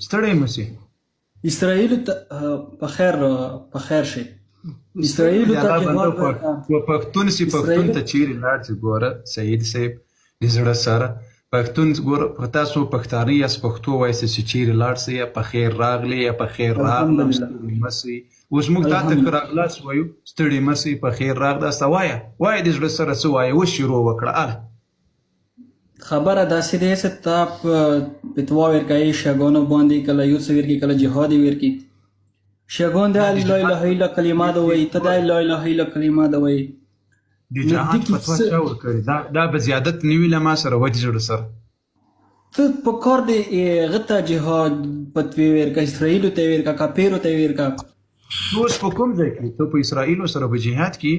ستړی مسی اسرائیلو ته په خیر شي. اسرائیلو ته پښتون سي پښتون ته چیرې لاړ چې ګوره سعید صاحب د زړه سره پښتون ګوره تاسو پښتانه یاست پښتو وایسته چې چیرې لاړ سئ یا په خیر راغلی یا په خیر راغلم ستړي مه سئ. اوس موږ تا ته که راغلاست وایو ستړي مه سئ په خیر راغلاست وایه د زړه سره څه وایه اوس شروع وکړه خبره داسې دی چې تا فتوا ورکوي شیګانو باندې کله یو څه ورکړي کله جهاد یې ورکړي. شیګان د لا اله الا کلمه ده وایي ته د لا اله الا کلمه ده وایي د جهاد فتوا چا ورکړې دا به زیادت نه وي له ما سره ودې زړه سره ته په کار دی هغه ته جهاد فتوې ورکړه اسرائیلو ته یې ورکړه کافرو ته یې ورکړه. اوس په کوم ځای کې ته په اسرائیلو سره په جهاد کې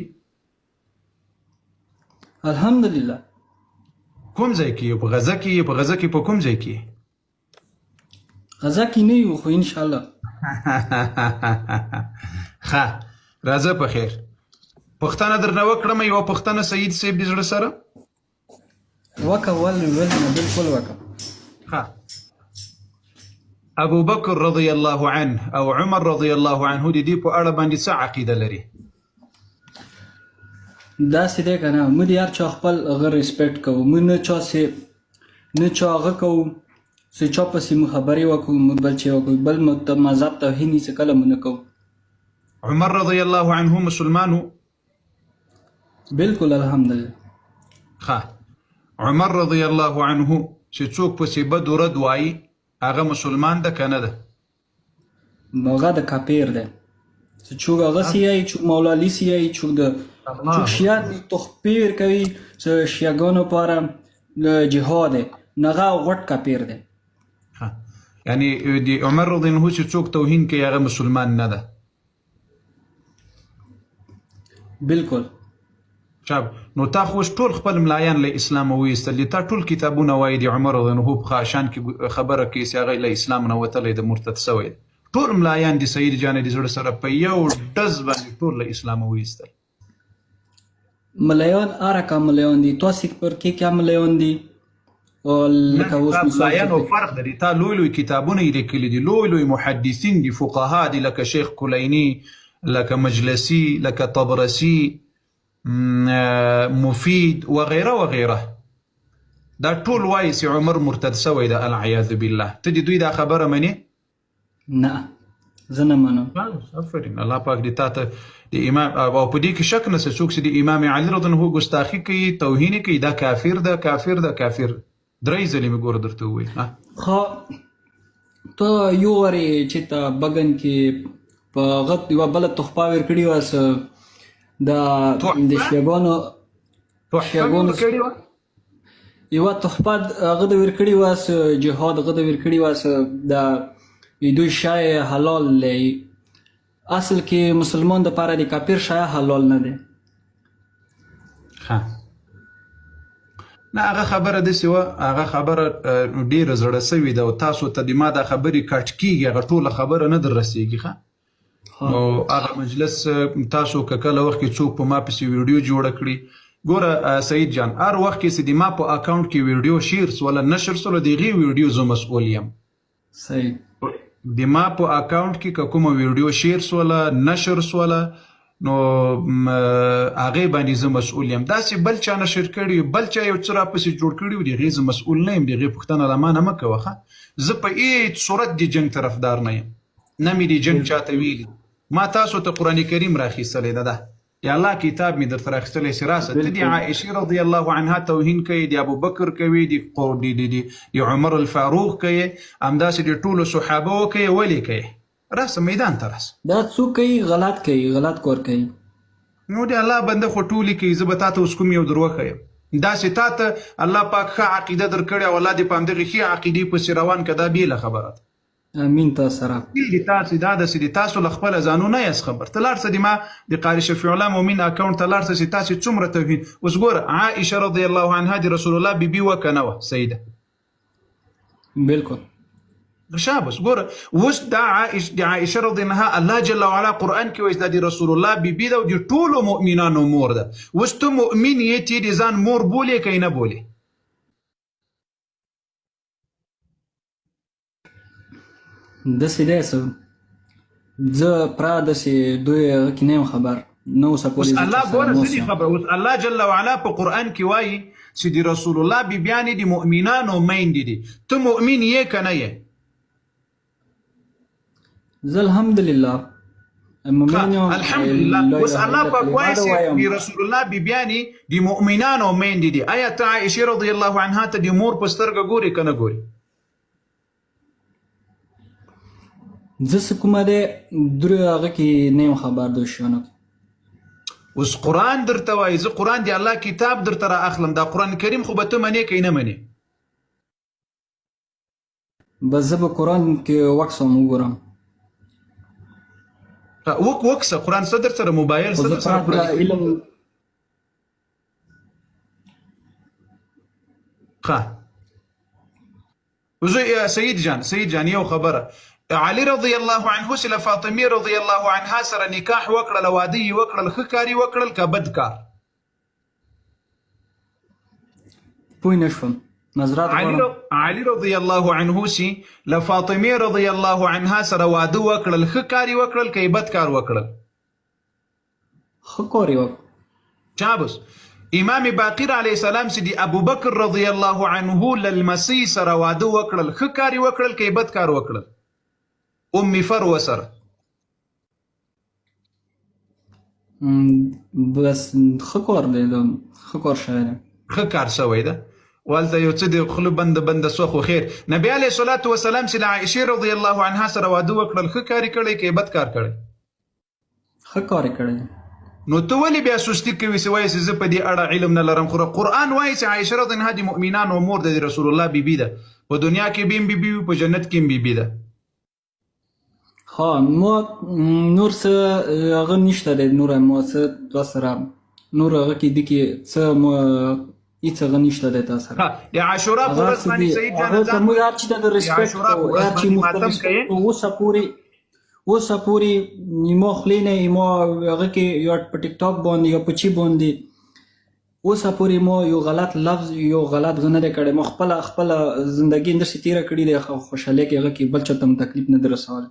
الحمدلله کوم ځای کې په غزه کې په غزه کې په کوم ځای کې غزه کې نه یو خو ان شاء الله ښه راځه په خیر پښتانه درنه وکړم یوه پښتنه سعید صاحب د زړه سره وکړه ولې نه بالکل وکړه. ښه ابو بکر رضی الله عنه او عمر رضی الله عنه د دې په اړه باندې څه عقیده لري؟ داسې دی که نه موږ د هر چا خپل هغه ریسپیکټ کوو موږ نه چا هغه کوو چې چا پسې موږ خبرې وکړو موږ بل چې وکړو بل مذهب توهین هېڅ کله موږ نه کوو. عمر رضی الله عنه مسلمان و؟ بالکل الحمدلله. ښه عمر رضی الله عنه چې څوک پسې بد و رد وایي هغه مسلمان ده که نه ده؟ هغه د کافر دی چې څوک هغه سیایي څوک مولا علي سیایي څوک شیعه تخفې ورکوي چې شیعګانو لپاره جهاد دی نو هغه غټ کافر دی. یعنی د عمر رضی الله عنه چې څوک توهین کوي هغه مسلمان نه ده؟ بالکل. شاب نو تا خو ټول خپل ملایان له اسلام وایستل تا ټول کتابونه وایي د عمر رضی الله عنه په شان کې خبره کوي چې هغه له اسلام نه وتلی د مرتد سوی ټول ملایان د سید جان د زړه سره په یو ډز باندې ټول له اسلام وایستل. ملایان هر ملایان دي تاسو پر کې کیا ملایان دي لکه اوس ملایان او فرق لري تا لوی کتابونه یې لیکلي دي لوی محدثین دي فقها دي لکه شیخ کلینی لکه مجلسی لکه طبرسی مفید وغیره وغیره دا ټول وایي چې عمر مرتد سوی ده العیاذ بالله. ته د دوی دا خبره منې؟ نه زه نه منم. افرین الله پاک دې تا ته د امام او په دې کې شک نشته څوک چې د امام علي رضی الله عنه ګستاخي کوي توهین کوي دا کافر ده کافر ده کافر درې ځلې مې ګوره درته ووایي. خو ته یو وارې چې ته بګن کې په هغه یوه بله تحفه ورکړې وه د شیعګانو یوه تحفه هغه د ورکړې وه جهاد هغه د ورکړې وه د دوی شای حلال دی اصل کې مسلمان دپاره د کافر شای حلال نه دی. نه هغه خبره داسې وه هغه خبره ډېره زړه سوې ده او تاسو ته د ما دا خبرې کټ کېږي هغه ټوله خبره نه در رسېږي. ښه نو هغه مجلس تاسو که کله وخت کې څوک په ما پسې ویډیو جوړه کړي ګوره سعید جان هر وخت کې چې د ما په اکاونټ کې ویډیو شیر سوله نشر سوله د هغې ویډیو زه مسؤل یم. صحیح د ما په اکاونټ کې که کومه ویډیو شیر سوله نشر سوله نو هغې باندې زه مسؤل یم. داسې بل چا نشر کړي بل چا یو څه راپسې جوړ کړي و د هغې زه مسؤل نه یم د هغې پوښتنه له ما نه مه کوه. زه په هېڅ صورت د جنګ طرفدار نه یم نه مې د جنګ چاته ویلي ما تاسو ته قرآن کریم راخیستلی ده یا الله کتاب مې درته راخیستلی چې راسه ته د عایشې رضی الله عنها توهین کوي د ابوبکر کوي د عمر الفاروق کوي همداسې د ټولو صحابه کوي ولې کوي راسه میدان ته راسه. دا څوک کوي غلط کار کوي نو د الله بنده خو ټولې کوي زه به تا ته اوس کوم یو در وښیم داسې تا ته الله پاک ښه عقیده در کړې او الله دې په همدغې ښې عقیدې پسې روان که دا بېله خبره ده. امین تا سره تاسو دا داسې د تاسو له خپله ځانو نه یاست خبر ته لاړ څه د ما د قاري شفیع الله مومن اکاونټ ته لاړ څه چې تاسې څومره توهین اوس ګوره عایشه رضی الله عنها د رسول الله بیبي وه که نه وه سیده بالکل شابس ګوره اوس دا د عایشه رضی الله عنها الله جل وعلا قرآن کې وایي دا د رسول الله بیبي ده او د ټولو مؤمنانو مور ده اوس ته مؤمن یې چې د ځان مور بولې که یې نه بولې داسې دی څه زه پرا داسې دوی هغه کې نه یم خبر نه اوسه اوس پورې الله ګوره څه دي خبره اوس الله جل وعلا په قرآن کې وایي چې د رسول الله بیبیانې د مؤمنانو میندې دي ته مؤمن یې که نه یې زه الحمدلله مؤمن یم الحمدلله اوس الله پاک وایي چې د رسول الله بیبیانې د مؤمنانو میندې دي آیا ته عایشې رضی الله عنها ته د مور په سترګه ګورې که نه ګورې زه څه کومه دی درې هغه کې نه یم خبر د شیانو اوس قرآن درته وایي زه قرآن د الله کتاب درته را اخلم دا قرآن کریم خو به ته منې که نه منې بس زه به قرآن کې وکسم وګورم وکسه قرآن څه در سره موبایل څه در سره علم سید جان یو خبره علي رضی الله عنه سره فاطمه رضی الله عنها سره نکاح وکړل واده یې وکړل ښه کار یې وکړل که بد کار پوه نه شوم نظرات علي رضی الله عنه سي له فاطمه رضی الله عنها سره واده وکړل ښه کار یې وکړل که بد کار وکړل ښه کار یې وکړل چا بس امام باقر علیه السلام سي د ابو بکر رضی الله عنه للمسی سره واده وکړل ښه کار یې وکړل که بد کار وکړل ام فروه سره بس ښه کار دی ښه کار شوی دی ښه کار شوی ده والته یو څه د خولو بنده سو خو خیر نبی علیه الصلاة وسلام چې له عایشې رضی الله عنها سره واده وکړل ښه کار یې کړی که بد کار کړی ښه کار یې کړی نو ته ولې بیا سستی کوي چې وایي چې زه په دې اړه علم نه لرم خو قرآن وایي چې عایشه رضی الله عنها د مؤمنانو مور ده د رسول الله بیبي ده په دنیا کې به هم بیبي وي په جنت کې هم بیبي ده ها ما نور څه هغه نشته دی نور ما څه تا سره نور هغه کې دي کې څه ما هېڅ هغه نشته دی تا سره د عاشورا په ورځ باندې سید جان هغه ته موږ هر چي ته د ریسپیکټ کوو هر چي موږ اوسه پورې نیمو خولې نه نیمو هغه کې یا په ټیک ټاک باندې یا په چي باندې اوسه پورې ما یو غلط لفظ یو غلط غه نه دی کړی ما خپله زندګي همداسې تېره کړې دی خوشحالۍ کې هغه کې بل چاته هم تکلیف نه دی رسولی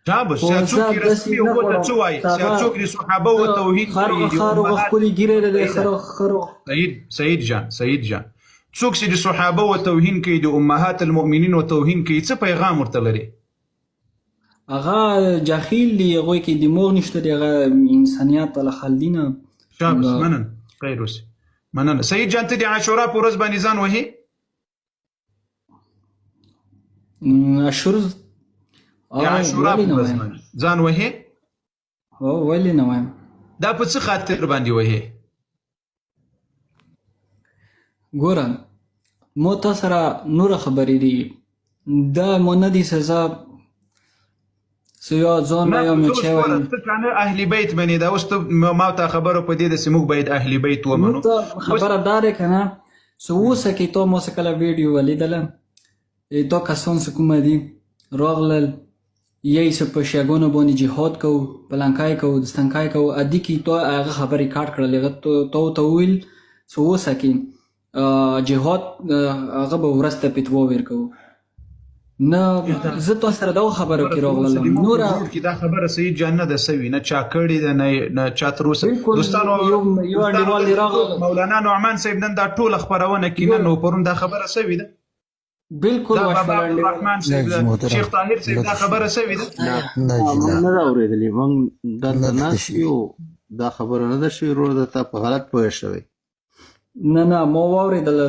دا بس سیاڅوک کې رسمي او ته څه وایي سیاڅوک د صحابه او توحید خر وخپلې ګیرې دی سید جان څوک چې د صحابه او توهین کوي د امهات المؤمنین او توهین کوي څه پیغام ورته لري هغه جاهل دی هغوی کې دماغ نشته دی هغه انسانیت له خل دی نه شابس منن خیر اوسې مننه سید جان ته د عاشورا په ورځ باندې ځان وهي عاشور عاشورا په ورځ باندې ځان وهي ولې نه وایم دا په څه خاطر باندې وهي ګوره مو تا سره نوره خبرې دي دا مو نه دي سزا سیا ځان ما یم چې وایم ته اهل بیت باندې دا اوس ته ما ته خبره په دې چې موږ باید اهل بیت ومنو خبره دار کنه سو اوسه کې ته مو څه کله ویډیو ولیدله دا کسان څه کومه دي راغلل یی څه په شیګانو باندې جهاد کوو پلانکای کوو دستنکای کوو ادي کې ته هغه خبرې ریکارډ کړل هغه ته ویل څه اوسه کې جهاد هغه به ورسته پتو ورکوو نه زه تاسو سره دا خبره کې راغلم نور کې دا خبره سید جان نه ده سوي نه چا کړی ده نه چا تر اوسه دوستانو یو انډیوال راغل مولانا نعمان صاحب نن دا ټول خبرونه کې نن پرون دا خبره سوي ده بالکل الرحمن صاحب شیخ طاهر صاحب دا خبره سوي ده نه اورېدلی موږ دا ناس یو دا خبره نه ده شوې ورور ده ته په غلط پوه شوی نه ما واورېدله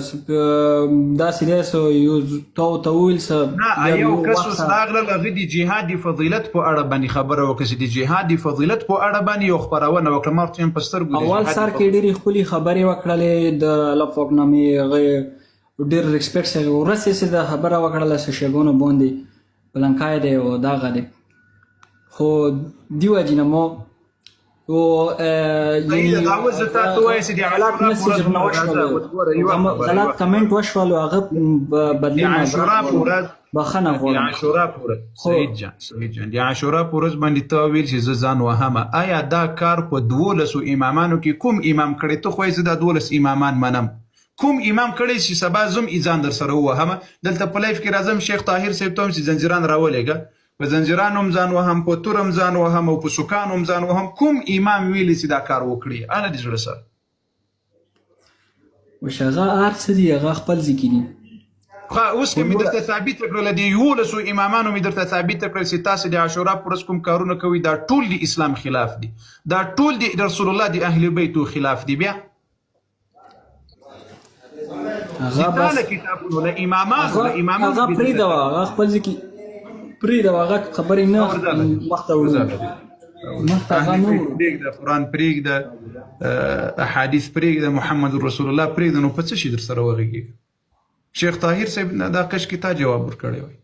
داسې دی یو ته وویل نه یو کس اوس راغله هغه د جهاد د فضیلت په اړه باندې خبره وکړه چې د جهاد د فضیلت په اړه باندې یو خپرونه وکړه ما ورته په سترګو اول سر کې ډېرې ښکلې خبرې وکړلې د الله پاک نامې هغه ډېر ریسپیکټ سره ورسې د خبره وکړله چې شیګانو باندې پلنکای دی او دغه دی خو دې وجې نه ما و غلط کمنټ وشول هغه بدلون بخښنه غواړم عاشورا پورز سید جان د عاشورا پورز باندې ته ویل چې زه ځان وهمه آیا دا کار په 12 امامانو کې کوم امام کړی ته خو زه دا 12 امامان منم کوم امام کړی چې سبا زم ایزان در سره وهمه دلته په لایف کې راځم شیخ طاهر صاحب ته چې زنجیران راولېګه په زنجیرانو هم ځان وهم، په تور هم ځان وهم، او په سوکانو هم ځان وهم. کوم امام ویلي چې دا کار وکړي؟ انا دې زړه سره وش هغه هر څه دي هغه خپل ځای کې دي. اوس که مې درته ثابت کړله د 11 امامانو مې درته ثابت کړل چې تاسو د عاشورا په ورځ کوم کارونه کوي، دا ټول د اسلام خلاف دي، دا ټول د رسول الله د اهل بیتو خلاف دي. بیا هغه بس کتابونو له امامانو هغه پرېږده، هغه خپل ځای کې پرېږده، هغه خبرې نه مخته وړو، مخته هغه نه وړو. پرېږده قرآن پرېږده، احادیث پرېږده، محمد رسول الله پرېږده، نو په څه شي در سره وغږېږي؟ شیخ طاهر صاحب دا کش کې تا جواب ورکړی وای.